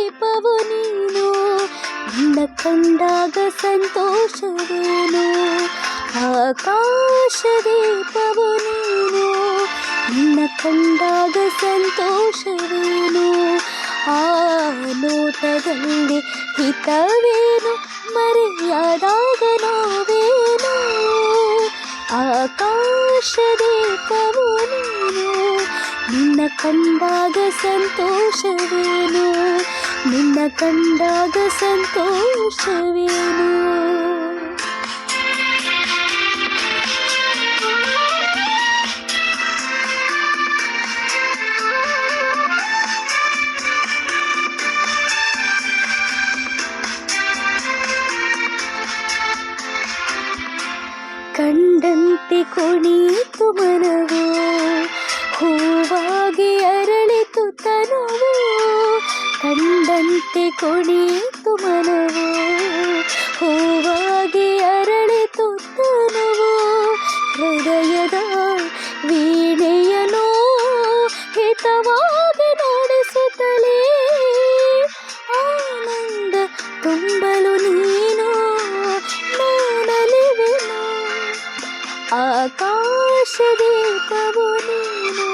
ದೀಪವು ನೀನು, ನಿನ್ನ ಕಂಡಾಗ ಸಂತೋಷವೇನು. ಆಕಾಶ ದೀಪವು ನೀನು, ನಿನ್ನ ಕಂಡಾಗ ಸಂತೋಷವೇನು. ಆ ನೋಟದಲ್ಲಿ ಹಿತವೇನು, ಮರೆಯಾದಾಗ ನೋವೇನು. ಆಕಾಶ ದೀಪವು ನೀನು, ನಿನ್ನ ಕಂಡಾಗ ಸಂತೋಷವೇನು, ನಿನ್ನ ಕಂಡಾಗ ಸಂತೋಷವೇನು. ಕಂಡಂತೆ ಕುಣಿತು ಮನವು, ಹೂವಾಗಿ ಅರಳಿತು ತನುವು. ಕಂಡಂತೆ ಕುಣಿತು ಮನವು, ಹೂವಾಗಿ ಅರಳಿತು ತನುವು. ಹೃದಯದ ವೀಣೆಯನು ಹಿತವಾಗಿ ನುಡಿಸುತ್ತಲೇ, ಆನಂದ ತುಂಬಲು ನೀನು ನಾನಲಿವೆನು. ಆಕಾಶ ದೀಪವು ನೀನು,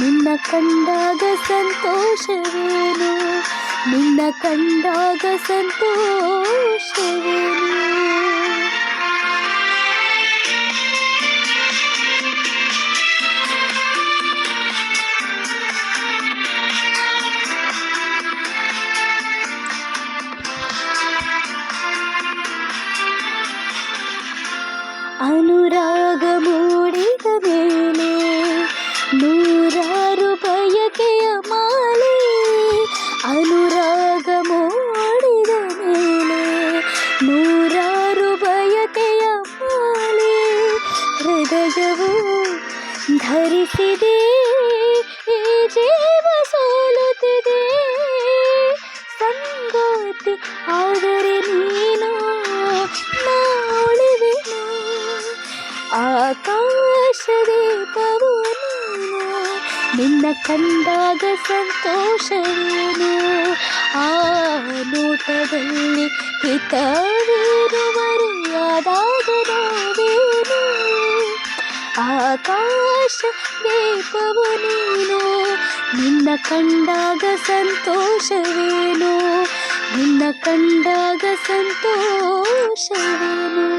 ನಿನ್ನ ಕಂಡಾಗ ಸಂತೋಷವೇನು, ನಿನ್ನ ಕಂಡಾಗ ಸಂತೋಷವೇನು. ಅನುರಾಗ ಮೂಡಿದ ಮೇಲೆ ನೂರಾರು ಬಯಕೆಯ ಮಾಲೆ. ಅನುರಾಗ ಮೂಡಿದ ಮೇಲೆ ನೂರಾರು ಬಯಕೆಯ ಮಾಲೆ. ಹೃದಯವು ಧರಿಸಿದೆ, ಈ ಜೀವ ಸೋಲುತ್ತಿದೆ. ಸಂಗಾತಿ ಆದರೆ ನೀನು ನಾಳಿವೆನು. ಆಕಾಶ ದೀಪವು ನೀನು, ನಿನ್ನ ಕಂಡಾಗ ಸಂತೋಷವೇನು. ಆ ನೋಟದಲ್ಲಿ ಹಿತವೇನು, ಮರೆಯಾದಾಗ ನೋವೇನು. ಆಕಾಶ ದೀಪವು ನೀನು, ನಿನ್ನ ಕಂಡಾಗ ಸಂತೋಷವೇನು, ನಿನ್ನ ಕಂಡಾಗ ಸಂತೋಷವೇನು.